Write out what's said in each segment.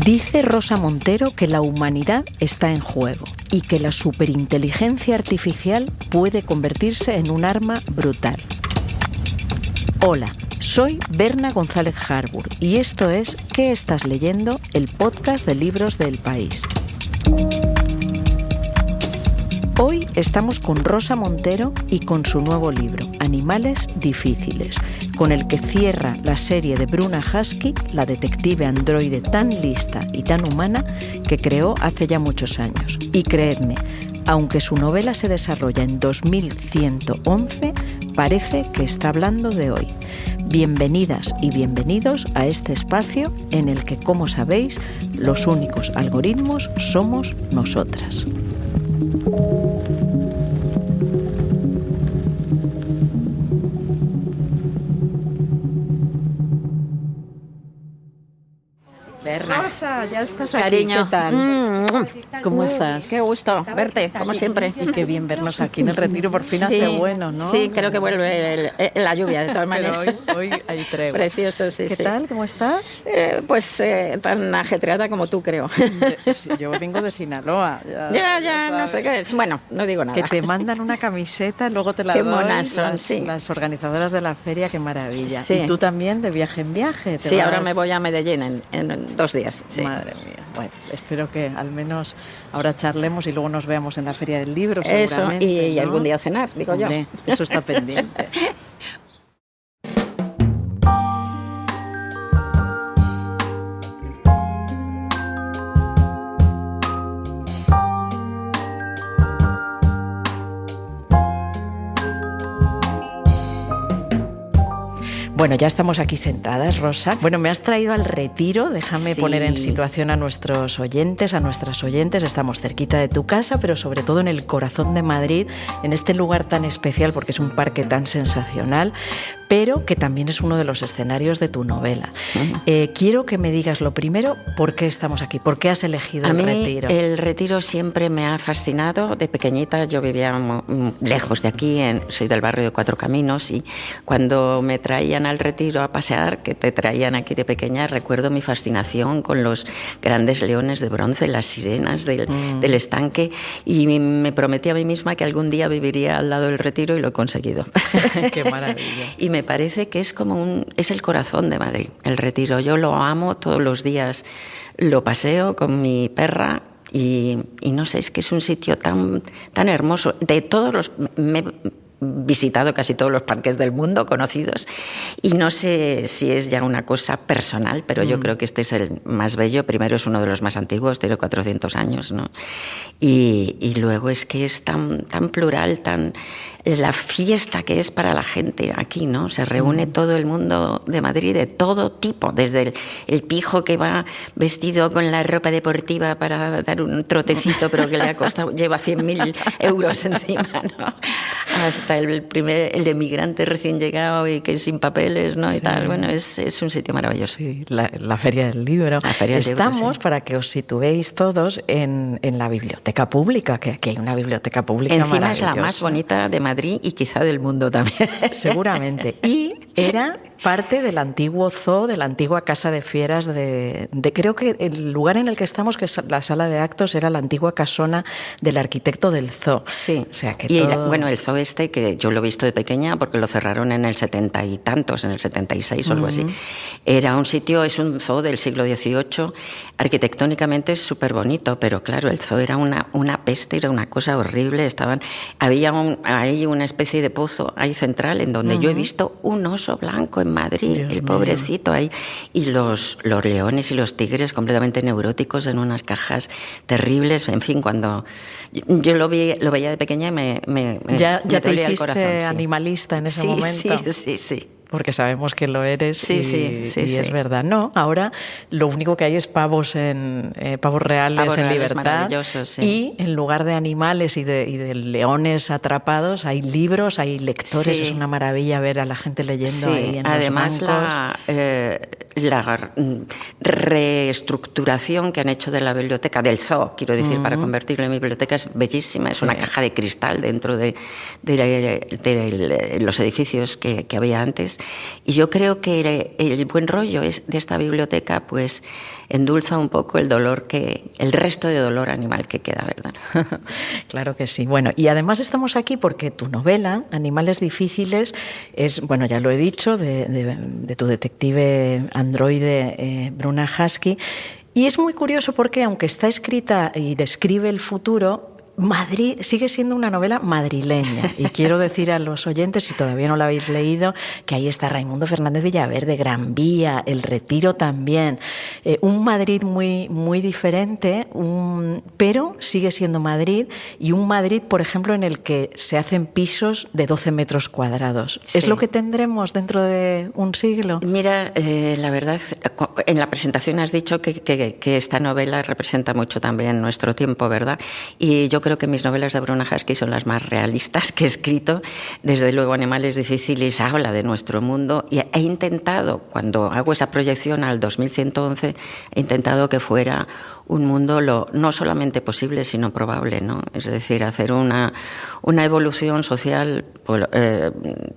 Dice Rosa Montero que la humanidad está en juego y que la superinteligencia artificial puede convertirse en un arma brutal. Hola, soy Berna González Harbour y esto es ¿Qué estás leyendo?, el podcast de libros de El País. Hoy estamos con Rosa Montero y con su nuevo libro, Animales difíciles, con el que cierra la serie de Bruna Husky, la detective androide tan lista y tan humana que creó hace ya muchos años. Y creedme, aunque su novela se desarrolla en 2111, parece que está hablando de hoy. Bienvenidas y bienvenidos a este espacio en el que, como sabéis, los únicos algoritmos somos nosotras. Berna. Rosa, ya estás aquí. Cariño. ¿Qué tal? ¿Cómo estás? Qué gusto verte, como siempre. Y qué bien vernos aquí en el retiro, por fin hace bueno, ¿no? Sí, creo que vuelve la lluvia, de todas maneras. Pero hoy hay tregua. Precioso, sí, ¿Qué sí. tal? ¿Cómo estás? Tan ajetreada como tú, creo. Sí, yo vengo de Sinaloa. Ya, no sé qué es. Bueno, no digo nada. Que te mandan una camiseta, luego te la Qué doy. monas son, sí. Las organizadoras de la feria, qué maravilla. Sí. Y tú también, de viaje en viaje. Sí, ahora me voy a Medellín en 2 días. Sí. Madre mía. Bueno, espero que al menos ahora charlemos y luego nos veamos en la Feria del Libro, Eso, seguramente. y ¿no? algún día cenar, digo Hombre, yo. eso está pendiente. Bueno, ya estamos aquí sentadas, Rosa. Bueno, me has traído al retiro, déjame poner en situación a nuestros oyentes, a nuestras oyentes. Estamos cerquita de tu casa, pero sobre todo en el corazón de Madrid, en este lugar tan especial porque es un parque tan sensacional, pero que también es uno de los escenarios de tu novela. Quiero que me digas lo primero, ¿por qué estamos aquí? ¿Por qué has elegido el retiro? El retiro siempre me ha fascinado. De pequeñita yo vivía lejos de aquí, soy del barrio de Cuatro Caminos, y cuando me traían al retiro a pasear, que te traían aquí de pequeña, recuerdo mi fascinación con los grandes leones de bronce, las sirenas del estanque, y me prometí a mí misma que algún día viviría al lado del retiro y lo he conseguido. ¡Qué maravilla! Y me parece que es es el corazón de Madrid, el retiro. Yo lo amo, todos los días lo paseo con mi perra y no sé, es que es un sitio tan hermoso. Me he visitado casi todos los parques del mundo conocidos y no sé si es ya una cosa personal, pero yo creo que este es el más bello. Primero, es uno de los más antiguos, tiene 400 años, ¿no? Y luego es que es tan plural, la fiesta que es para la gente aquí, ¿no? Se reúne todo el mundo de Madrid de todo tipo, desde el pijo que va vestido con la ropa deportiva para dar un trotecito, pero que le ha costado, lleva 100.000 euros encima, ¿no? Hasta el de migrante recién llegado y que sin papeles, ¿no? Y tal. Bueno, es un sitio maravilloso. Sí, la Feria del Libro. Estamos, para que os situéis todos, en la biblioteca pública, que aquí hay una biblioteca pública encima es maravillosa. la más bonita de Madrid y quizá del mundo también. Seguramente. Y era parte del antiguo zoo, de la antigua casa de fieras creo que el lugar en el que estamos, que es la sala de actos, era la antigua casona del arquitecto del zoo. Sí. O sea, que el zoo que yo lo he visto de pequeña porque lo cerraron en el 70 y tantos, en el 76 o algo así. Era un sitio, es un zoo del siglo XVIII, arquitectónicamente es súper bonito, pero claro, el zoo era una peste, era una cosa horrible. Había ahí una especie de pozo ahí central en donde yo he visto un oso blanco en Madrid, Dios el pobrecito ahí, y los leones y los tigres completamente neuróticos en unas cajas terribles. En fin, cuando yo lo veía de pequeña me ya te dolía el hiciste corazón, sí. Animalista en ese momento. Sí. Porque sabemos que lo eres sí, y es verdad. No, ahora lo único que hay es pavos reales en libertad, sí. Y en lugar de animales y de leones atrapados hay libros, hay lectores. Sí. Es una maravilla ver a la gente leyendo ahí en además los bancos. la reestructuración que han hecho de la biblioteca, del zoo, quiero decir, para convertirlo en biblioteca, es bellísima, es una caja de cristal dentro de los edificios que había antes. Y yo creo que el buen rollo de esta biblioteca pues endulza un poco el resto de dolor animal que queda, ¿verdad? Claro que sí. Bueno, y además estamos aquí porque tu novela, Animales difíciles, es, bueno, ya lo he dicho, de tu detective androide Bruna Husky. Y es muy curioso porque, aunque está escrita y describe el futuro, Madrid sigue siendo una novela madrileña. Y quiero decir a los oyentes, si todavía no la habéis leído, que ahí está Raimundo Fernández Villaverde, Gran Vía, El Retiro también. Un Madrid muy, muy diferente, pero sigue siendo Madrid, y un Madrid, por ejemplo, en el que se hacen pisos de 12 metros cuadrados. Sí. ¿Es lo que tendremos dentro de un siglo? Mira, la verdad, en la presentación has dicho que esta novela representa mucho también nuestro tiempo, ¿verdad? Y yo creo que mis novelas de Bruna Husky son las más realistas que he escrito. Desde luego, Animales difíciles habla de nuestro mundo, y he intentado, cuando hago esa proyección al 2111, he intentado que fuera un mundo no solamente posible, sino probable, ¿no? Es decir, hacer una evolución social,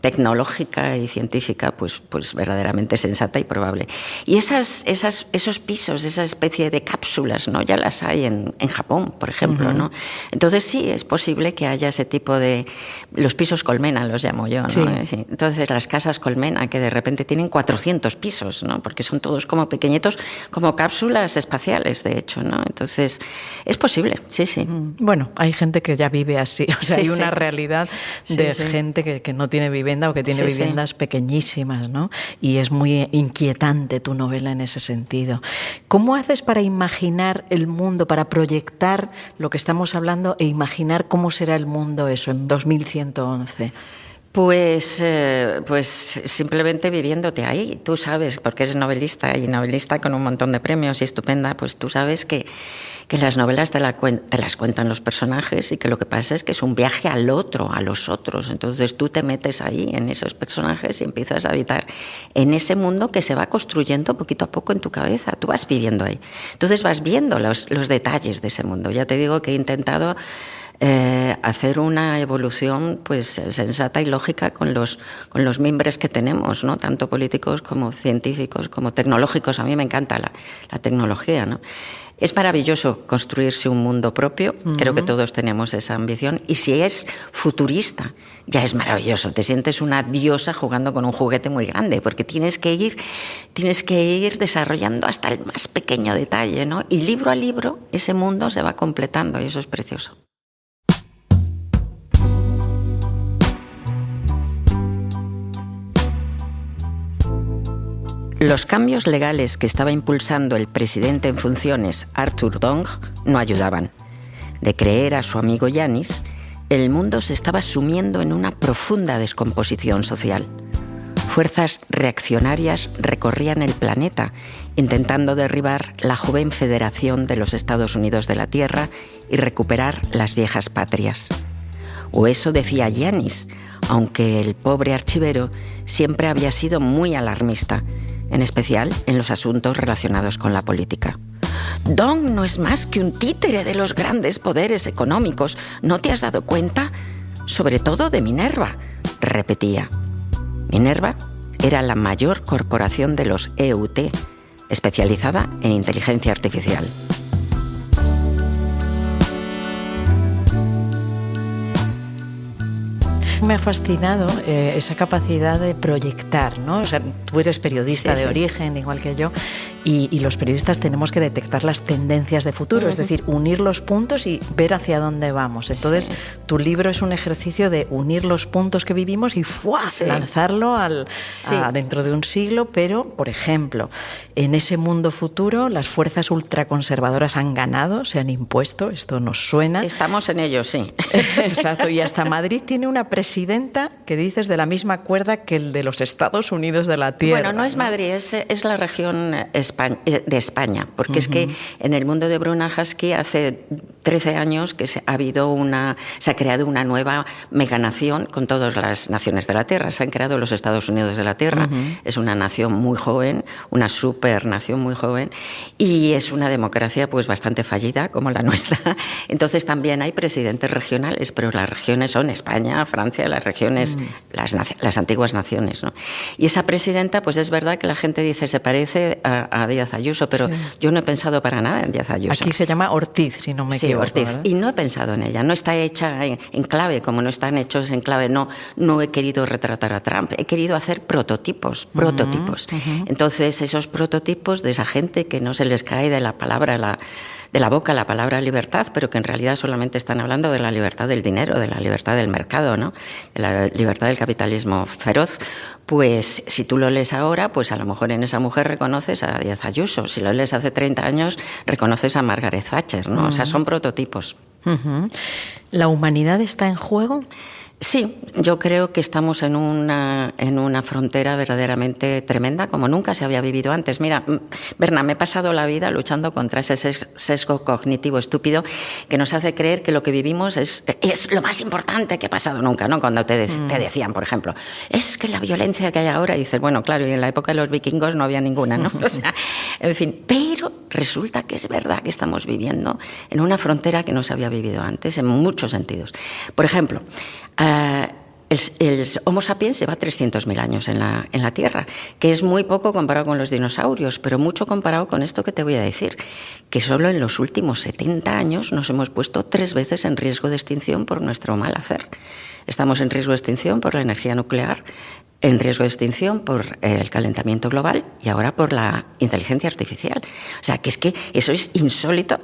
tecnológica y científica, pues verdaderamente sensata y probable. Y esos pisos, esa especie de cápsulas, ¿no? Ya las hay en Japón, por ejemplo, ¿no? Entonces sí, es posible que haya ese tipo de... Los pisos colmena los llamo yo, ¿no? Sí. Entonces las casas colmena, que de repente tienen 400 pisos, ¿no? Porque son todos como pequeñitos, como cápsulas espaciales, de hecho, ¿no? Entonces, es posible, sí, sí. Bueno, hay gente que ya vive así, o sea, sí, hay una realidad de gente que no tiene vivienda o que tiene viviendas pequeñísimas, ¿no? Y es muy inquietante tu novela en ese sentido. ¿Cómo haces para imaginar el mundo, para proyectar lo que estamos hablando e imaginar cómo será el mundo eso en 2111? Pues simplemente viviéndote ahí. Tú sabes, porque eres novelista y novelista con un montón de premios y estupenda, pues tú sabes que las novelas te las cuentan los personajes, y que lo que pasa es que es un viaje al otro, a los otros. Entonces tú te metes ahí en esos personajes y empiezas a habitar en ese mundo que se va construyendo poquito a poco en tu cabeza. Tú vas viviendo ahí. Entonces vas viendo los detalles de ese mundo. Ya te digo que he intentado hacer una evolución pues sensata y lógica con los mimbres que tenemos, ¿no? Tanto políticos como científicos como tecnológicos. A mí me encanta la tecnología, ¿no? Es maravilloso construirse un mundo propio. Creo que todos tenemos esa ambición, y si es futurista ya es maravilloso. Te sientes una diosa jugando con un juguete muy grande, porque tienes que ir desarrollando hasta el más pequeño detalle, ¿no? Y libro a libro ese mundo se va completando, y eso es precioso. Los cambios legales que estaba impulsando el presidente en funciones, Arthur Dong, no ayudaban. De creer a su amigo Yanis, el mundo se estaba sumiendo en una profunda descomposición social. Fuerzas reaccionarias recorrían el planeta, intentando derribar la joven Federación de los Estados Unidos de la Tierra y recuperar las viejas patrias. O eso decía Yanis, aunque el pobre archivero siempre había sido muy alarmista, en especial en los asuntos relacionados con la política. Dong no es más que un títere de los grandes poderes económicos. ¿No te has dado cuenta? Sobre todo de Minerva, repetía. Minerva era la mayor corporación de los EUT, especializada en inteligencia artificial. Me ha fascinado esa capacidad de proyectar, ¿no? O sea, tú eres periodista de origen, igual que yo, y los periodistas tenemos que detectar las tendencias de futuro, es decir, unir los puntos y ver hacia dónde vamos. Entonces, tu libro es un ejercicio de unir los puntos que vivimos y lanzarlo dentro de un siglo, pero, por ejemplo, en ese mundo futuro las fuerzas ultraconservadoras han ganado, se han impuesto, esto nos suena. Estamos en ello, sí. Exacto, y hasta Madrid tiene una presencia presidenta que dices de la misma cuerda que el de los Estados Unidos de la Tierra. Bueno, no es Madrid, es la región de España, porque es que en el mundo de Bruna Husky hace 13 años que se ha creado una nueva meganación con todas las naciones de la Tierra. Se han creado los Estados Unidos de la Tierra. Es una nación muy joven, una supernación muy joven, y es una democracia pues bastante fallida como la nuestra. Entonces también hay presidentes regionales, pero las regiones son España, Francia, las regiones, las antiguas naciones, ¿no? Y esa presidenta, pues es verdad que la gente dice se parece a Díaz Ayuso, pero yo no he pensado para nada en Díaz Ayuso. Aquí se llama Ortiz, si no me equivoco. Ortiz, ¿verdad? y no he pensado en ella, no está hecha en clave, como no están hechos en clave, no he querido retratar a Trump, he querido hacer prototipos. Entonces, esos prototipos de esa gente que no se les cae de la boca la palabra libertad, pero que en realidad solamente están hablando de la libertad del dinero, de la libertad del mercado, ¿no? De la libertad del capitalismo feroz. Pues si tú lo lees ahora, pues a lo mejor en esa mujer reconoces a Díaz Ayuso. Si lo lees hace 30 años, reconoces a Margaret Thatcher, ¿no? O sea, son prototipos. ¿La humanidad está en juego? Sí, yo creo que estamos en una frontera verdaderamente tremenda, como nunca se había vivido antes. Mira, Berna, me he pasado la vida luchando contra ese sesgo cognitivo estúpido que nos hace creer que lo que vivimos es lo más importante que ha pasado nunca, ¿no? Cuando te decían, por ejemplo, es que la violencia que hay ahora, y dices, bueno, claro, y en la época de los vikingos no había ninguna, ¿no? O sea, en fin, pero resulta que es verdad que estamos viviendo en una frontera que no se había vivido antes, en muchos sentidos. Por ejemplo, el Homo sapiens lleva 300.000 años en la Tierra, que es muy poco comparado con los dinosaurios, pero mucho comparado con esto que te voy a decir, que solo en los últimos 70 años nos hemos puesto 3 veces en riesgo de extinción por nuestro mal hacer. Estamos en riesgo de extinción por la energía nuclear, en riesgo de extinción por el calentamiento global y ahora por la inteligencia artificial. O sea, que es que eso es insólito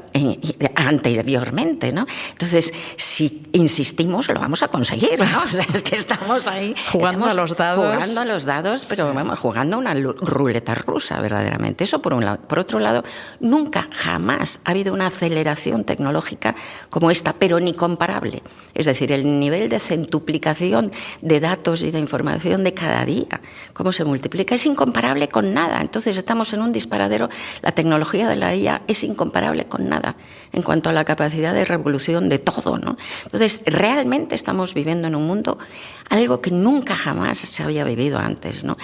anteriormente, ¿no? Entonces, si insistimos, lo vamos a conseguir, ¿no? O sea, es que estamos ahí... Jugando a los dados. Jugando a los dados, pero vamos, jugando una ruleta rusa, verdaderamente. Eso por un lado. Por otro lado, nunca, jamás ha habido una aceleración tecnológica como esta, pero ni comparable. Es decir, el nivel de centuplicación de datos y de información de cada día, cómo se multiplica, es incomparable con nada. Entonces estamos en un disparadero. La tecnología de la IA es incomparable con nada en cuanto a la capacidad de revolución de todo, ¿no? Entonces realmente estamos viviendo en un mundo algo que nunca jamás se había vivido antes, ¿no?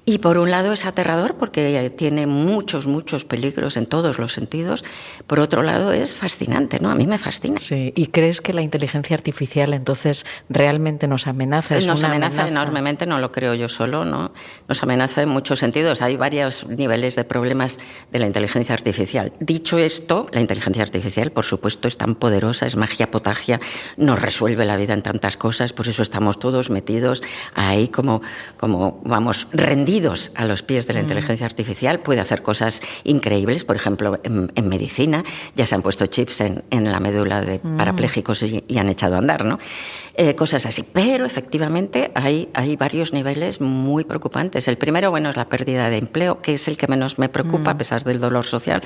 Y por un lado es aterrador porque tiene muchos peligros en todos los sentidos. Por otro lado es fascinante, ¿no? A mí me fascina. Sí. ¿Y crees que la inteligencia artificial entonces realmente nos amenaza? Nos amenaza enormemente, no lo creo yo solo, ¿no? Nos amenaza en muchos sentidos. Hay varios niveles de problemas de la inteligencia artificial. Dicho esto, la inteligencia artificial, por supuesto, es tan poderosa, es magia potagia, nos resuelve la vida en tantas cosas, por eso estamos todos metidos ahí como vamos, rendidos a los pies de la inteligencia artificial. Puede hacer cosas increíbles, por ejemplo, en medicina ya se han puesto chips en la médula de parapléjicos y han echado a andar, ¿no? Cosas así. Pero efectivamente hay varios niveles muy preocupantes. El primero, bueno, es la pérdida de empleo, que es el que menos me preocupa a pesar del dolor social,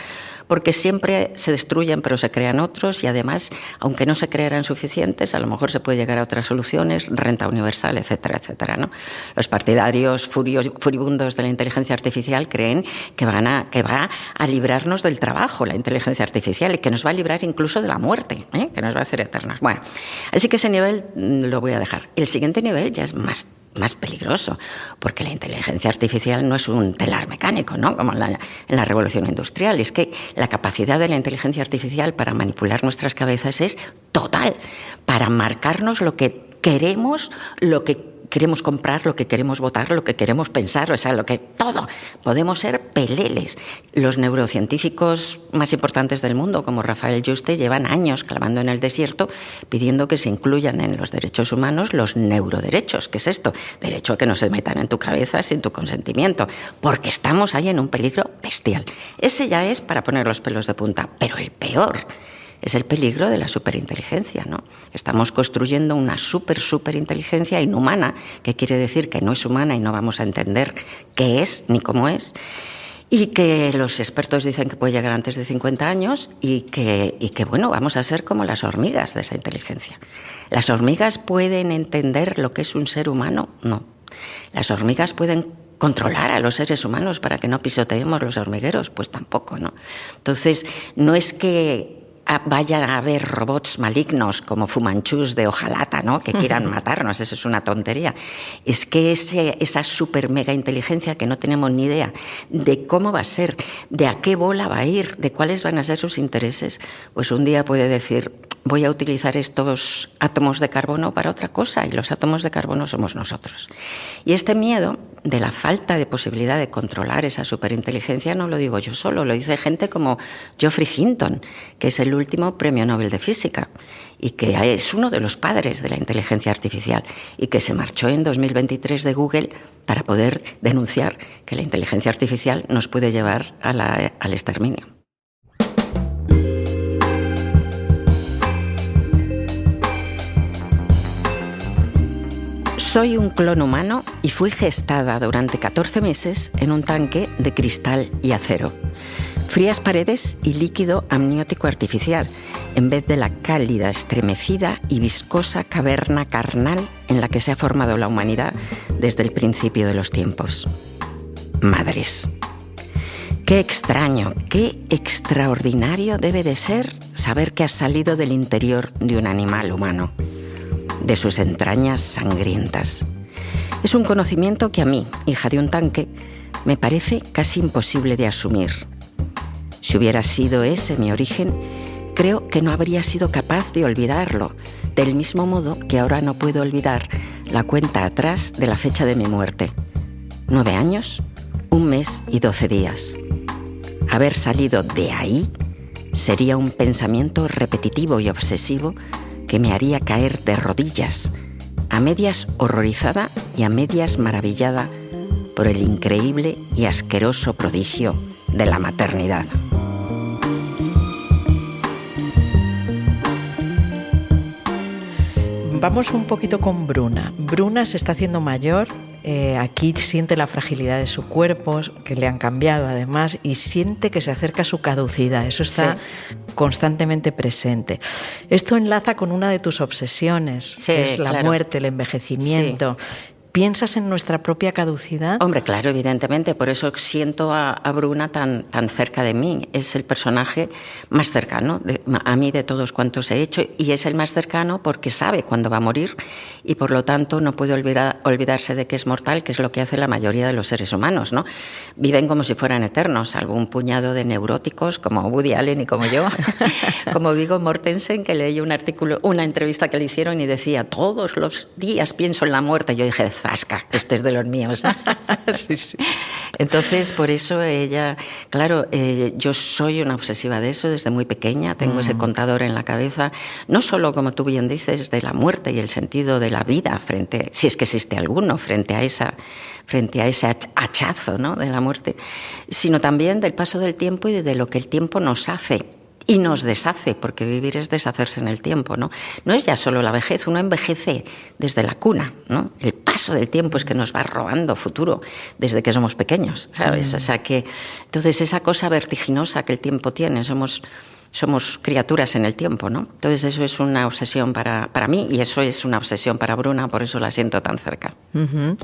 porque siempre se destruyen pero se crean otros y además, aunque no se crearan suficientes, a lo mejor se puede llegar a otras soluciones, renta universal, etcétera, etcétera, ¿no? Los partidarios furibundos de la inteligencia artificial creen que va a librarnos del trabajo, la inteligencia artificial, y que nos va a librar incluso de la muerte, que nos va a hacer eternas. Bueno, así que ese nivel lo voy a dejar. El siguiente nivel ya es más peligroso, porque la inteligencia artificial no es un telar mecánico, ¿no? Como en la revolución industrial. Es que la capacidad de la inteligencia artificial para manipular nuestras cabezas es total, para marcarnos lo que queremos, lo que queremos comprar, lo que queremos votar, lo que queremos pensar, o sea, lo que todo. Podemos ser peleles. Los neurocientíficos más importantes del mundo, como Rafael Yuste, llevan años clamando en el desierto pidiendo que se incluyan en los derechos humanos los neuroderechos. ¿Qué es esto? Derecho a que no se metan en tu cabeza sin tu consentimiento, porque estamos ahí en un peligro bestial. Ese ya es para poner los pelos de punta, pero el peor es el peligro de la superinteligencia, ¿no? Estamos construyendo una superinteligencia inhumana, que quiere decir que no es humana y no vamos a entender qué es ni cómo es, y que los expertos dicen que puede llegar antes de 50 años y que bueno, vamos a ser como las hormigas de esa inteligencia. ¿Las hormigas pueden entender lo que es un ser humano? No. ¿Las hormigas pueden controlar a los seres humanos para que no pisoteemos los hormigueros? Pues tampoco, ¿no? Entonces, no es que vayan a haber robots malignos como fumanchús de hojalata, ¿no?, que quieran matarnos, eso es una tontería. Es que esa super mega inteligencia que no tenemos ni idea de cómo va a ser, de a qué bola va a ir, de cuáles van a ser sus intereses, pues un día puede decir: voy a utilizar estos átomos de carbono para otra cosa, y los átomos de carbono somos nosotros. Y este miedo de la falta de posibilidad de controlar esa superinteligencia no lo digo yo solo, lo dice gente como Geoffrey Hinton, que es el último premio Nobel de Física y que es uno de los padres de la inteligencia artificial y que se marchó en 2023 de Google para poder denunciar que la inteligencia artificial nos puede llevar al exterminio. Soy un clon humano y fui gestada durante 14 meses en un tanque de cristal y acero. Frías paredes y líquido amniótico artificial, en vez de la cálida, estremecida y viscosa caverna carnal en la que se ha formado la humanidad desde el principio de los tiempos. Madres. Qué extraño, qué extraordinario debe de ser saber que has salido del interior de un animal humano, de sus entrañas sangrientas. Es un conocimiento que a mí, hija de un tanque, me parece casi imposible de asumir. Si hubiera sido ese mi origen, creo que no habría sido capaz de olvidarlo, del mismo modo que ahora no puedo olvidar la cuenta atrás de la fecha de mi muerte. 9 años, 1 mes y 12 días. Haber salido de ahí sería un pensamiento repetitivo y obsesivo que me haría caer de rodillas, a medias horrorizada y a medias maravillada por el increíble y asqueroso prodigio de la maternidad. Vamos un poquito con Bruna. Bruna se está haciendo mayor, aquí siente la fragilidad de su cuerpo, que le han cambiado además, y siente que se acerca a su caducidad. Eso está constantemente presente. Esto enlaza con una de tus obsesiones, que es la muerte, el envejecimiento. Sí. ¿Piensas en nuestra propia caducidad? Hombre, claro, evidentemente. Por eso siento a Bruna tan cerca de mí. Es el personaje más cercano a mí de todos cuantos he hecho, y es el más cercano porque sabe cuándo va a morir y por lo tanto no puede olvidarse de que es mortal, que es lo que hace la mayoría de los seres humanos, ¿no? Viven como si fueran eternos, salvo un puñado de neuróticos como Woody Allen y como yo, como Viggo Mortensen, que leí un artículo, una entrevista que le hicieron y decía: todos los días pienso en la muerte. Yo dije: zasca, este es de los míos. Sí, sí. Entonces, por eso ella, claro, yo soy una obsesiva de eso desde muy pequeña, tengo ese contador en la cabeza, no solo, como tú bien dices, de la muerte y el sentido de la vida, si es que existe alguno, frente a ese hachazo, ¿no?, de la muerte, sino también del paso del tiempo y de lo que el tiempo nos hace. Y nos deshace, porque vivir es deshacerse en el tiempo, ¿no? No es ya solo la vejez, uno envejece desde la cuna, ¿no? El paso del tiempo es que nos va robando futuro desde que somos pequeños, ¿sabes? O sea que, entonces, esa cosa vertiginosa que el tiempo tiene, somos criaturas en el tiempo, ¿no? Entonces eso es una obsesión para mí, y eso es una obsesión para Bruna, por eso la siento tan cerca. Uh-huh.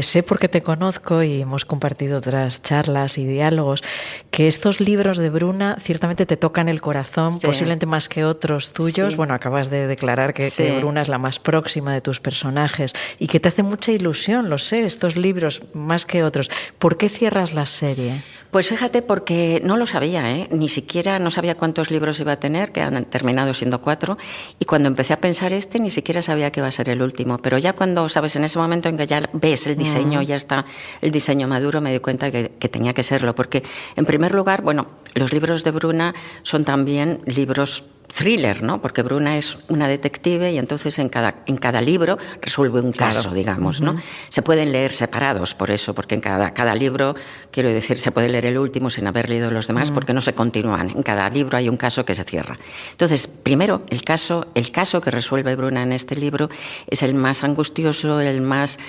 Sé, porque te conozco y hemos compartido otras charlas y diálogos, que estos libros de Bruna ciertamente te tocan el corazón, posiblemente más que otros tuyos. Sí. Bueno, acabas de declarar que Bruna es la más próxima de tus personajes y que te hace mucha ilusión, lo sé, estos libros más que otros. ¿Por qué cierras la serie? Pues fíjate, porque no lo sabía, ni siquiera no sabía cuántos libros iba a tener, que han terminado siendo 4, y cuando empecé a pensar ni siquiera sabía que iba a ser el último, pero ya cuando, sabes, en ese momento en que ya ves el diseño, ya está el diseño maduro, me di cuenta que tenía que serlo, porque en primer lugar, bueno, los libros de Bruna son también libros thriller, ¿no? Porque Bruna es una detective y entonces en cada libro resuelve un caso, digamos, ¿no? Se pueden leer separados por eso, porque en cada libro, quiero decir, se puede leer el último sin haber leído los demás, porque no se continúan. En cada libro hay un caso que se cierra. Entonces, primero, el caso que resuelve Bruna en este libro es el más angustioso, el más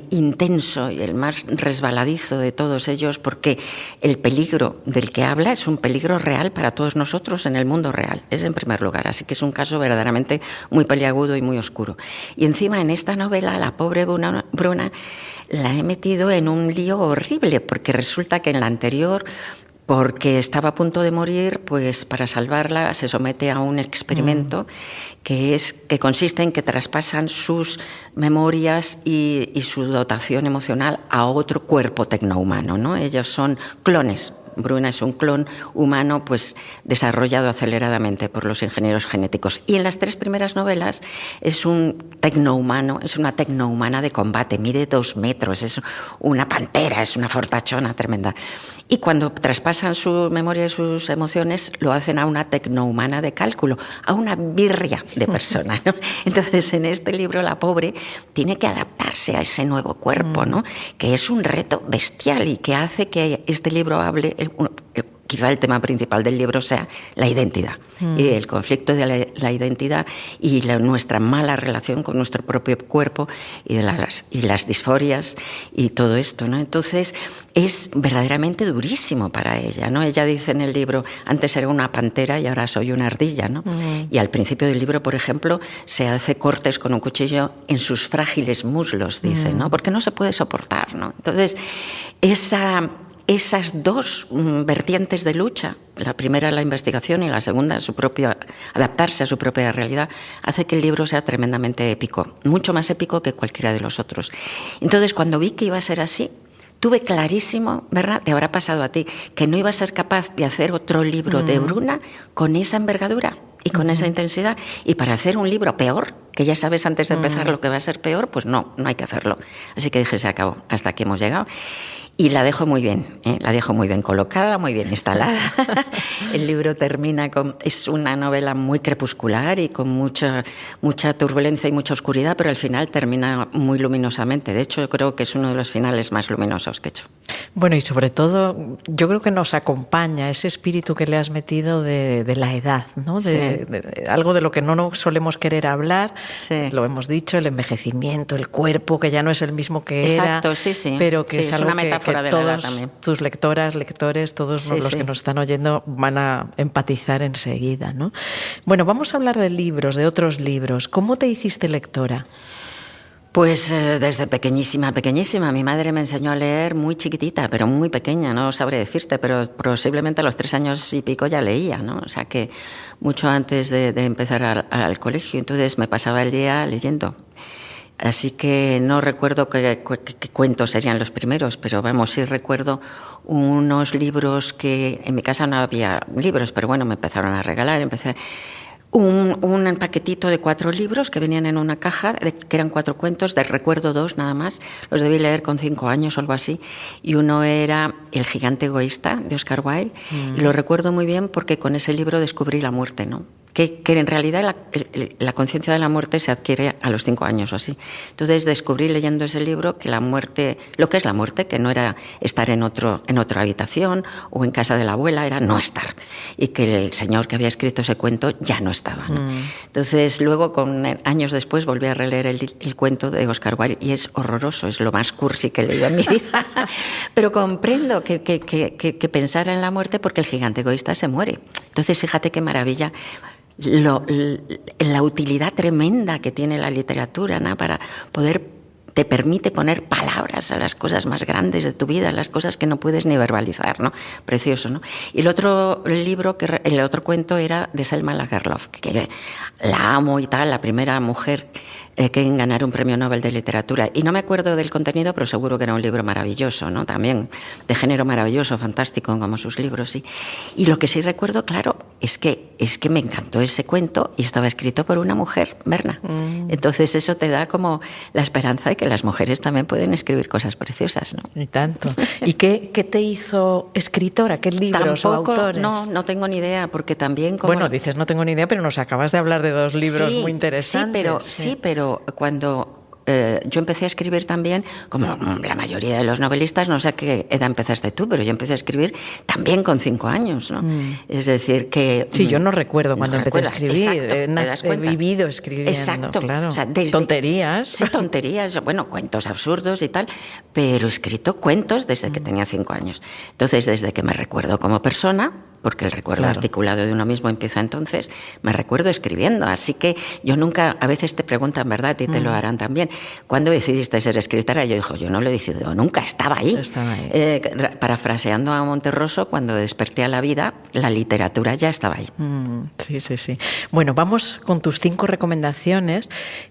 intenso y el más resbaladizo de todos ellos, porque el peligro del que habla es un peligro real para todos nosotros en el mundo real. Es en primer lugar. Así que es un caso verdaderamente muy peliagudo y muy oscuro. Y encima en esta novela, la pobre Bruna la he metido en un lío horrible, porque resulta que en la anterior, porque estaba a punto de morir, pues para salvarla se somete a un experimento que consiste en que traspasan sus memorias y su dotación emocional a otro cuerpo tecnohumano, ¿no? Ellos son clones. Bruna es un clon humano pues desarrollado aceleradamente por los ingenieros genéticos. Y en las 3 primeras novelas es un tecnohumano, es una tecnohumana de combate, mide 2 metros, es una pantera, es una fortachona tremenda. Y cuando traspasan su memoria y sus emociones, lo hacen a una tecnohumana de cálculo, a una birria de persona, ¿no? Entonces, en este libro, la pobre tiene que adaptarse a ese nuevo cuerpo, ¿no? Que es un reto bestial y que hace que este libro hable, quizá el tema principal del libro sea la identidad, y el conflicto de la identidad y nuestra mala relación con nuestro propio cuerpo y las disforias y todo esto, ¿no? Entonces es verdaderamente durísimo para ella, ¿no? Ella dice en el libro, antes era una pantera y ahora soy una ardilla, ¿no? Y al principio del libro, por ejemplo, se hace cortes con un cuchillo en sus frágiles muslos, dice, ¿no? Porque no se puede soportar, ¿no? Entonces esas 2 vertientes de lucha, la primera la investigación y la segunda adaptarse a su propia realidad, hace que el libro sea tremendamente épico, mucho más épico que cualquiera de los otros. Entonces, cuando vi que iba a ser así, tuve clarísimo, ¿verdad? Te habrá pasado a ti, que no iba a ser capaz de hacer otro libro de Bruna con esa envergadura y con esa intensidad. Y para hacer un libro peor, que ya sabes antes de empezar lo que va a ser peor, pues no hay que hacerlo. Así que dije, se acabó, hasta aquí hemos llegado. Y la dejo muy bien, la dejo muy bien colocada, muy bien instalada. El libro termina es una novela muy crepuscular y con mucha turbulencia y mucha oscuridad, pero al final termina muy luminosamente. De hecho, yo creo que es uno de los finales más luminosos que he hecho. Bueno, y sobre todo, yo creo que nos acompaña ese espíritu que le has metido de la edad, ¿no? De algo de lo que no solemos querer hablar, lo hemos dicho, el envejecimiento, el cuerpo, que ya no es el mismo que era. Exacto, sí. Pero que es algo una metáfora que de todos la edad también. Tus lectoras, lectores, todos los que nos están oyendo van a empatizar enseguida, ¿no? Bueno, vamos a hablar de libros, de otros libros. ¿Cómo te hiciste lectora? Pues desde pequeñísima. Mi madre me enseñó a leer muy chiquitita, pero muy pequeña, no sabré decirte, pero posiblemente a los 3 años y pico ya leía, ¿no? O sea que mucho antes de empezar al colegio, entonces me pasaba el día leyendo. Así que no recuerdo qué cuentos serían los primeros, pero vamos, sí recuerdo unos libros que en mi casa no había libros, pero bueno, me empezaron a regalar, un paquetito de 4 libros que venían en una caja, que eran 4 cuentos, recuerdo 2 nada más, los debí leer con 5 años o algo así, y uno era El gigante egoísta, de Oscar Wilde, y lo recuerdo muy bien porque con ese libro descubrí la muerte, ¿no? Que en realidad la conciencia de la muerte se adquiere a los 5 años o así. Entonces descubrí leyendo ese libro que la muerte, lo que es la muerte, que no era estar en otra habitación o en casa de la abuela, era no estar. Y que el señor que había escrito ese cuento ya no estaba, ¿no? Entonces luego, años después, volví a releer el cuento de Oscar Wilde y es horroroso, es lo más cursi que he leído en mi vida. Pero comprendo que pensara en la muerte porque el gigante egoísta se muere. Entonces fíjate qué maravilla. La utilidad tremenda que tiene la literatura, ¿no? Para te permite poner palabras a las cosas más grandes de tu vida, las cosas que no puedes ni verbalizar, ¿no? Precioso, ¿no? Y el otro cuento era de Selma Lagerlöf, que la amo y tal, la primera mujer que en ganar un premio Nobel de literatura. Y no me acuerdo del contenido, pero seguro que era un libro maravilloso, ¿no? También de género maravilloso, fantástico, como sus libros, sí. Y lo que sí recuerdo, claro, es que me encantó ese cuento y estaba escrito por una mujer, Berna. Entonces eso te da como la esperanza de que las mujeres también pueden escribir cosas preciosas, ¿no? Y tanto. ¿Y qué te hizo escritora? ¿Qué libros o autores? No tengo ni idea, porque también... Bueno, dices no tengo ni idea, pero nos acabas de hablar de 2 libros muy interesantes. Sí, pero cuando yo empecé a escribir también, como la mayoría de los novelistas, no sé a qué edad empezaste tú, pero yo empecé a escribir también con 5 años, ¿no? Es decir, que... Sí, yo no recuerdo cuando empecé a escribir. Exacto, he vivido escribiendo, exacto, claro. O sea, tonterías. Sí, tonterías, bueno, cuentos absurdos y tal, pero he escrito cuentos desde que tenía 5 años. Entonces, desde que me recuerdo como persona, porque el recuerdo articulado de uno mismo empieza entonces, me recuerdo escribiendo. Así que yo nunca, a veces te preguntan, ¿verdad? Y te lo harán también. ¿Cuándo decidiste ser escritora? Yo digo, yo no lo he decidido nunca, estaba ahí. Parafraseando a Monterroso, cuando desperté a la vida, la literatura ya estaba ahí. Sí. Bueno, vamos con tus 5 recomendaciones.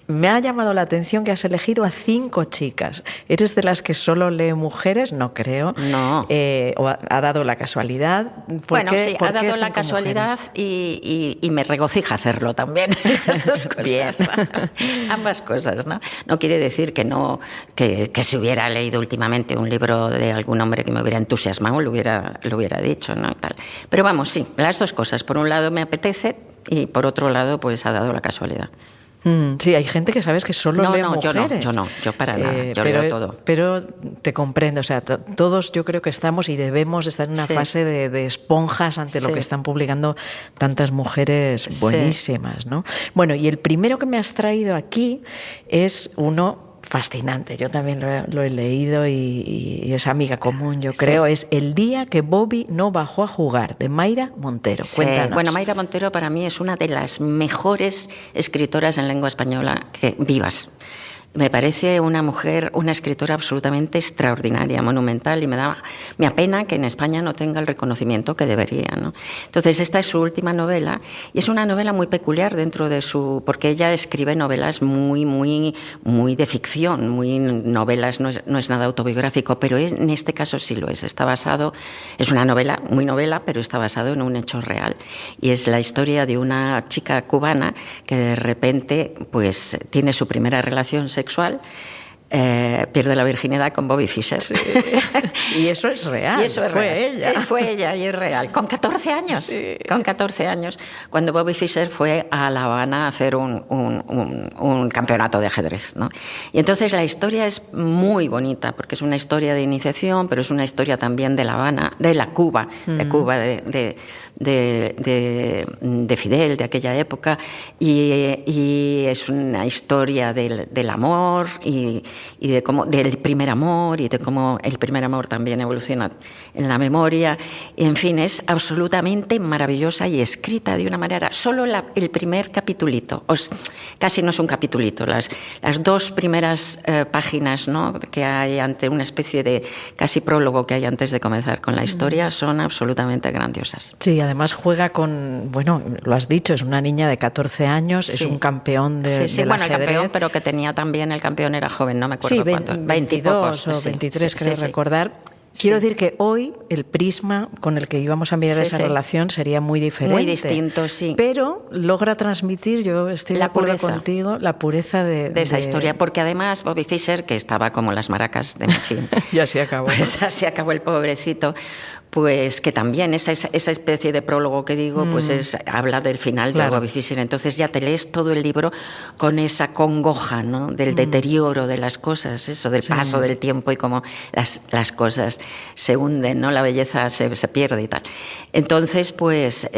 Me ha llamado la atención que has elegido a 5 chicas. ¿Eres de las que solo lee mujeres? No creo. No. ¿O ha dado la casualidad? Bueno, sí, ha dado la casualidad y me regocija hacerlo también. Las dos cosas. Bien. Ambas cosas, ¿no? No quiere decir que no que si hubiera leído últimamente un libro de algún hombre que me hubiera entusiasmado, lo hubiera dicho, ¿no? Y tal. Pero vamos, sí, las dos cosas. Por un lado me apetece y por otro lado pues ha dado la casualidad. Sí, hay gente que sabes que solo lee mujeres. Yo para nada, yo leo todo. Pero te comprendo, o sea, todos yo creo que estamos y debemos estar en una fase de esponjas ante lo que están publicando tantas mujeres buenísimas, ¿no? Bueno, y el primero que me has traído aquí es uno fascinante. Yo también lo he leído y es amiga común, yo creo. Es El día que Bobby no bajó a jugar, de Mayra Montero. Cuéntanos. Bueno, Mayra Montero para mí es una de las mejores escritoras en lengua española vivas. Me parece una mujer, una escritora absolutamente extraordinaria, monumental, y me apena que en España no tenga el reconocimiento que debería, ¿no? Entonces, esta es su última novela, y es una novela muy peculiar porque ella escribe novelas muy de ficción, muy novelas, no es nada autobiográfico, pero en este caso sí lo es. Es una novela, muy novela, pero está basado en un hecho real, y es la historia de una chica cubana que de repente, pues, tiene su primera relación sexual, pierde la virginidad con Bobby Fischer. Sí. Y eso es real. Fue ella y es real. Con 14 años. Sí. Con 14 años. Cuando Bobby Fischer fue a La Habana a hacer un campeonato de ajedrez, ¿no? Y entonces la historia es muy bonita, porque es una historia de iniciación, pero es una historia también de La Habana, de la Cuba, de Cuba, de Fidel, de aquella época, y es una historia del amor y de cómo del primer amor y de cómo el primer amor también evoluciona en la memoria. En fin, es absolutamente maravillosa y escrita de una manera. Solo el primer capitulito, casi no es un capitulito, las 2 primeras páginas, ¿no?, que hay ante una especie de casi prólogo que hay antes de comenzar con la historia, son absolutamente grandiosas. Sí, además juega con, bueno, lo has dicho, es una niña de 14 años, es un campeón del bueno, ajedrez. El campeón, pero que tenía también, el campeón era joven, no me acuerdo cuántos, 22 o 23, creo recordar. Quiero decir que hoy el prisma con el que íbamos a mirar esa relación sería muy diferente. Muy distinto, sí. Pero logra transmitir, yo estoy de acuerdo contigo, la pureza de esa historia. Porque además Bobby Fischer, que estaba como las maracas de Machín. Y así acabó. Pues así acabó el pobrecito. Pues que también esa especie de prólogo que digo, pues habla del final de Bobby Fischer. Entonces ya te lees todo el libro con esa congoja, ¿no?, del deterioro de las cosas, eso, del paso del tiempo y cómo las cosas se hunden, ¿no?, la belleza se pierde y tal. Entonces, pues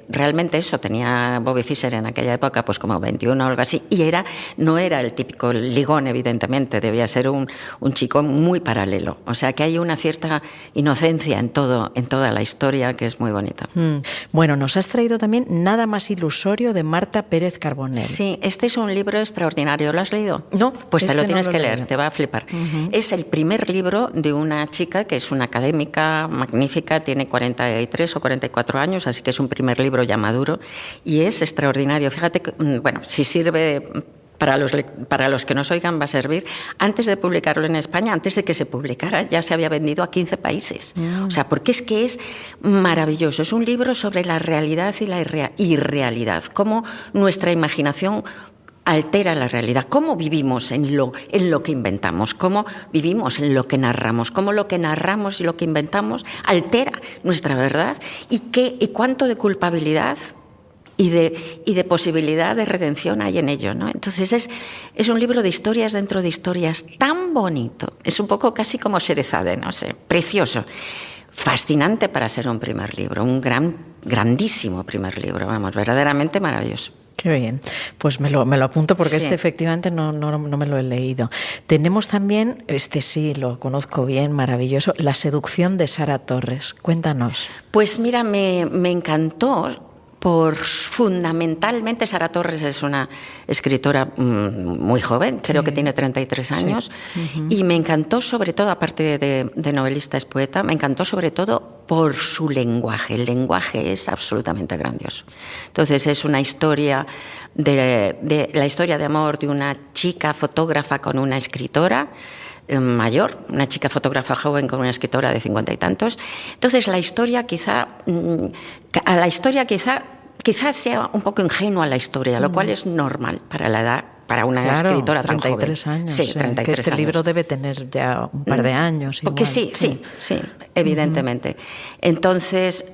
realmente eso tenía Bobby Fischer en aquella época, pues como 21 o algo así, y no era el típico ligón, evidentemente, debía ser un chico muy paralelo. O sea que hay una cierta inocencia en toda la historia, que es muy bonita. Bueno, nos has traído también Nada más ilusorio, de Marta Pérez Carbonell. Sí, este es un libro extraordinario. ¿Lo has leído? No. Pues te lo tienes que leer, te va a flipar. Es el primer libro de una chica que es una académica magnífica, tiene 43 o 44 años, así que es un primer libro ya maduro y es extraordinario. Fíjate, bueno, si sirve... Para los que nos oigan va a servir. Antes de publicarlo en España, antes de que se publicara, ya se había vendido a 15 países. O sea, porque es que es maravilloso. Es un libro sobre la realidad y la irrealidad. Cómo nuestra imaginación altera la realidad, cómo vivimos en lo que inventamos, cómo vivimos en lo que narramos, cómo lo que narramos y lo que inventamos altera nuestra verdad y cuánto de culpabilidad y de posibilidad de redención hay en ello, ¿no? Entonces es un libro de historias dentro de historias tan bonito. Es un poco casi como Sherezade, no sé, precioso. Fascinante para ser un primer libro, un grandísimo primer libro, vamos, verdaderamente maravilloso. Qué bien, pues me lo apunto porque efectivamente no me lo he leído. Tenemos también, sí, lo conozco bien, maravilloso, La seducción de Sara Torres. Cuéntanos. Pues mira, me encantó. Fundamentalmente, Sara Torres es una escritora muy joven, creo que tiene 33 años, y me encantó sobre todo, aparte de novelista, es poeta, me encantó sobre todo por su lenguaje. El lenguaje es absolutamente grandioso. Entonces es una historia la historia de amor de una chica fotógrafa con una escritora mayor, una chica fotógrafa joven con una escritora de 50 y tantos. Entonces la historia quizá sea un poco ingenua la historia, lo cual es normal para la edad, para una escritora tan joven. 33 años. Sí, 33 que este años. libro debe tener ya un par de años. Porque igual. Sí, evidentemente. Entonces,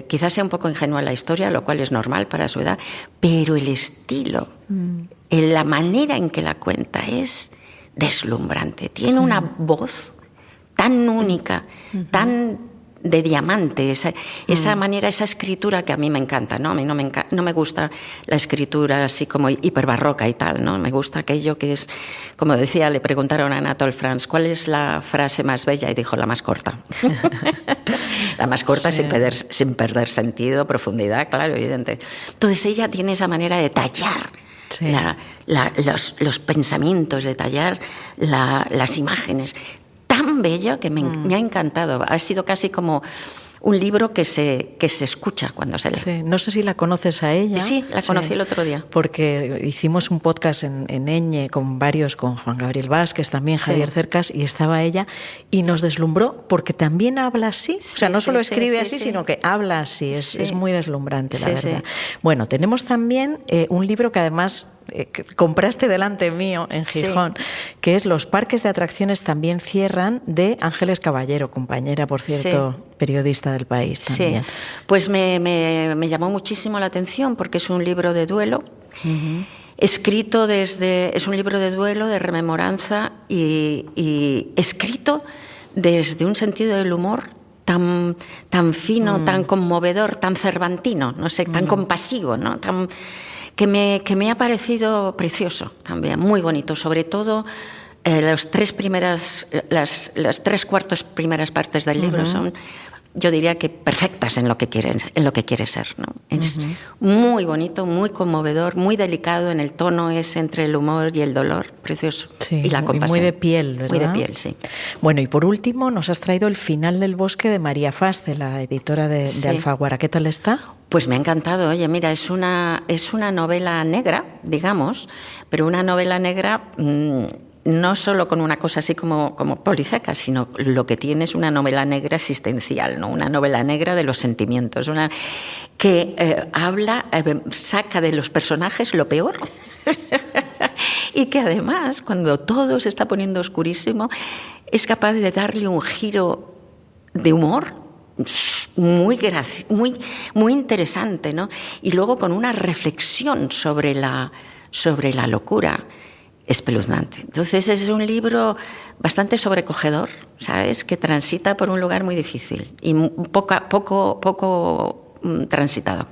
quizás sea un poco ingenua la historia, lo cual es normal para su edad, pero el estilo, la manera en que la cuenta es deslumbrante. Tiene una voz tan única, tan de diamante, esa manera, esa escritura que a mí me encanta, ¿no? A mí no me gusta la escritura así como hiperbarroca y tal, ¿no? Me gusta aquello que es, como decía, le preguntaron a Anatole France, ¿cuál es la frase más bella? Y dijo, la más corta. La más corta, sin perder sentido, profundidad, claro, evidente. Entonces ella tiene esa manera de tallar los pensamientos, de tallar las imágenes. Tan bello que me ha encantado. Ha sido casi como un libro que se escucha cuando se lee. Sí, no sé si la conoces a ella. Sí, la conocí el otro día. Porque hicimos un podcast en Eñe con Juan Gabriel Vázquez, también Javier Cercas, y estaba ella, y nos deslumbró porque también habla así. O sea, no solo escribe así, sino que habla así. Es muy deslumbrante, la verdad. Bueno, tenemos también un libro que además que compraste delante mío en Gijón, que es Los parques de atracciones también cierran, de Ángeles Caballero, compañera, por cierto, periodista del País también. Sí, pues me llamó muchísimo la atención porque es un libro de duelo, escrito es un libro de duelo, de rememoranza y escrito desde un sentido del humor tan fino, tan conmovedor, tan cervantino, no sé, tan compasivo, ¿no? Que me ha parecido precioso también, muy bonito, sobre todo las tres cuartos primeras partes del libro son, yo diría que perfectas en lo que quiere ser, ¿no? Es muy bonito, muy conmovedor, muy delicado en el tono es entre el humor y el dolor, precioso. Sí, y la compasión. Muy de piel, ¿verdad? Muy de piel, sí. Bueno, y por último nos has traído El final del bosque de María Faz, de la editora de Alfaguara. ¿Qué tal está? Pues me ha encantado. Oye, mira, es una novela negra, digamos, pero una novela negra no solo con una cosa así como policíaca, sino lo que tiene es una novela negra existencial, ¿no? Una novela negra de los sentimientos, que saca de los personajes lo peor y que además, cuando todo se está poniendo oscurísimo, es capaz de darle un giro de humor muy interesante, ¿no? Y luego con una reflexión sobre la locura espeluznante. Entonces es un libro bastante sobrecogedor, ¿sabes? Que transita por un lugar muy difícil y poco transitado.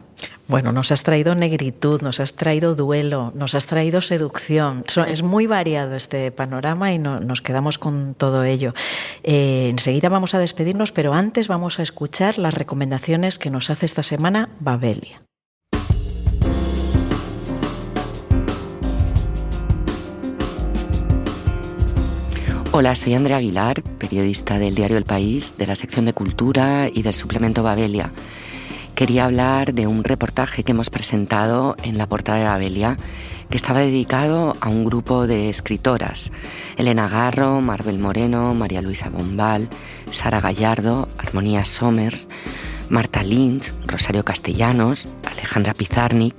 Bueno, nos has traído negritud, nos has traído duelo, nos has traído seducción. Es muy variado este panorama y nos quedamos con todo ello. Enseguida vamos a despedirnos, pero antes vamos a escuchar las recomendaciones que nos hace esta semana Babelia. Hola, soy Andrea Aguilar, periodista del diario El País, de la sección de Cultura y del suplemento Babelia. Quería hablar de un reportaje que hemos presentado en la portada de Babelia, que estaba dedicado a un grupo de escritoras: Elena Garro, Marbel Moreno, María Luisa Bombal, Sara Gallardo, Armonía Somers, Marta Lynch, Rosario Castellanos, Alejandra Pizarnik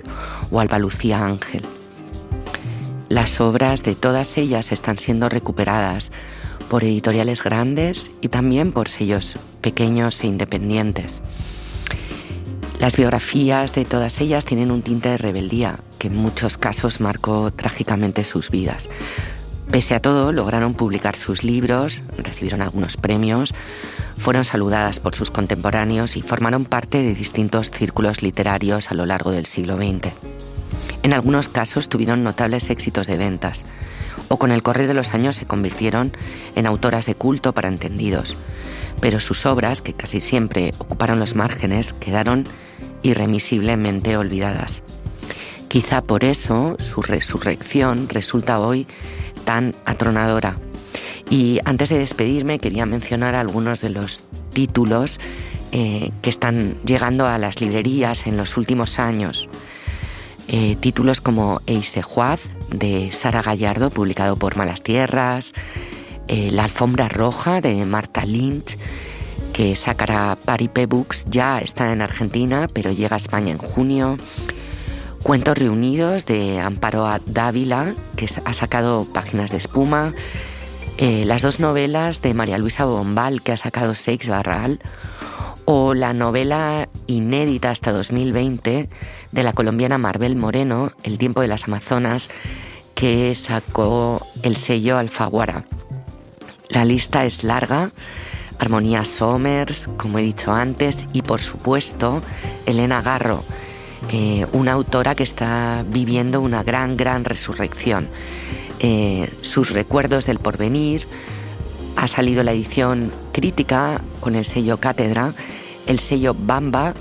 o Alba Lucía Ángel. Las obras de todas ellas están siendo recuperadas por editoriales grandes y también por sellos pequeños e independientes. Las biografías de todas ellas tienen un tinte de rebeldía que en muchos casos marcó trágicamente sus vidas. Pese a todo, lograron publicar sus libros, recibieron algunos premios, fueron saludadas por sus contemporáneos y formaron parte de distintos círculos literarios a lo largo del siglo XX. En algunos casos tuvieron notables éxitos de ventas, o con el correr de los años se convirtieron en autoras de culto para entendidos, pero sus obras, que casi siempre ocuparon los márgenes, quedaron irremisiblemente olvidadas. Quizá por eso su resurrección resulta hoy tan atronadora. Y antes de despedirme quería mencionar algunos de los títulos que están llegando a las librerías en los últimos años. Títulos como Eisejuaz, de Sara Gallardo, publicado por Malas Tierras, La alfombra roja, de Marta Lynch, que sacará Paripé Books, ya está en Argentina, pero llega a España en junio. Cuentos reunidos, de Amparo Dávila, que ha sacado Páginas de espuma. Las dos novelas de María Luisa Bombal, que ha sacado Seix Barral. O la novela inédita hasta 2020 de la colombiana Marbel Moreno, El tiempo de las Amazonas, que sacó el sello Alfaguara. La lista es larga. Armonía Somers, como he dicho antes, y por supuesto Elena Garro, una autora que está viviendo una gran resurrección. Sus recuerdos del porvenir, ha salido la edición crítica con el sello Cátedra. El sello Bamba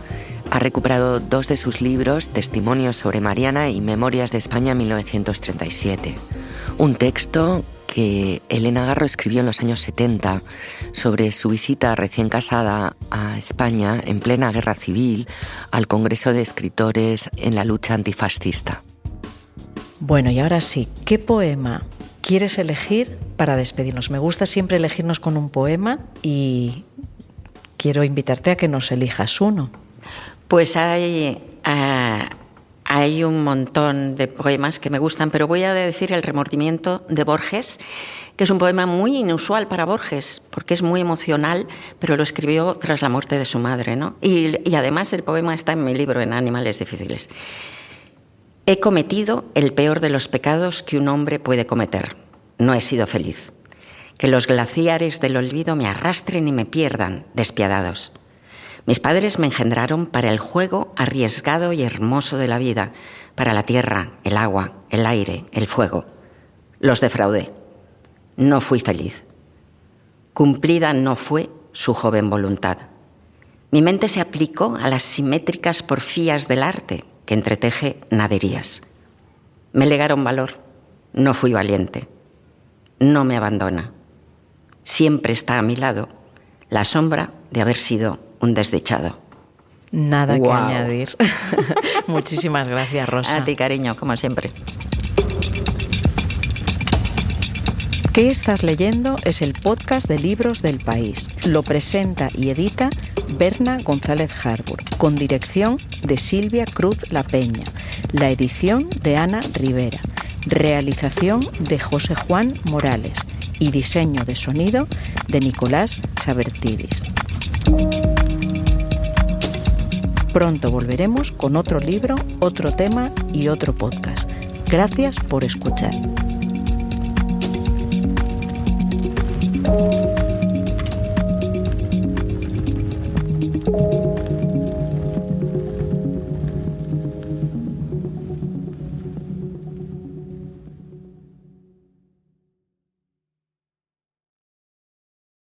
ha recuperado 2 de sus libros, Testimonios sobre Mariana y Memorias de España 1937. Un texto que Elena Garro escribió en los años 70 sobre su visita recién casada a España en plena guerra civil al Congreso de Escritores en la lucha antifascista. Bueno, y ahora sí, ¿qué poema quieres elegir para despedirnos? Me gusta siempre elegirnos con un poema y quiero invitarte a que nos elijas uno. Pues hay un montón de poemas que me gustan, pero voy a decir El remordimiento de Borges, que es un poema muy inusual para Borges, porque es muy emocional, pero lo escribió tras la muerte de su madre, ¿no? Y además el poema está en mi libro, en Animales difíciles. He cometido el peor de los pecados que un hombre puede cometer. No he sido feliz. Que los glaciares del olvido me arrastren y me pierdan, despiadados. Mis padres me engendraron para el juego arriesgado y hermoso de la vida, para la tierra, el agua, el aire, el fuego. Los defraudé. No fui feliz. Cumplida no fue su joven voluntad. Mi mente se aplicó a las simétricas porfías del arte que entreteje naderías. Me legaron valor. No fui valiente. No me abandona. Siempre está a mi lado la sombra de haber sido un desdichado. Nada que añadir. Muchísimas gracias, Rosa. A ti, cariño, como siempre. ¿Qué estás leyendo? Es el podcast de libros del País. Lo presenta y edita Berna González Harbour, con dirección de Silvia Cruz La Peña, la edición de Ana Rivera, realización de José Juan Morales y diseño de sonido de Nicolás Sabertidis. Pronto volveremos con otro libro, otro tema y otro podcast. Gracias por escuchar.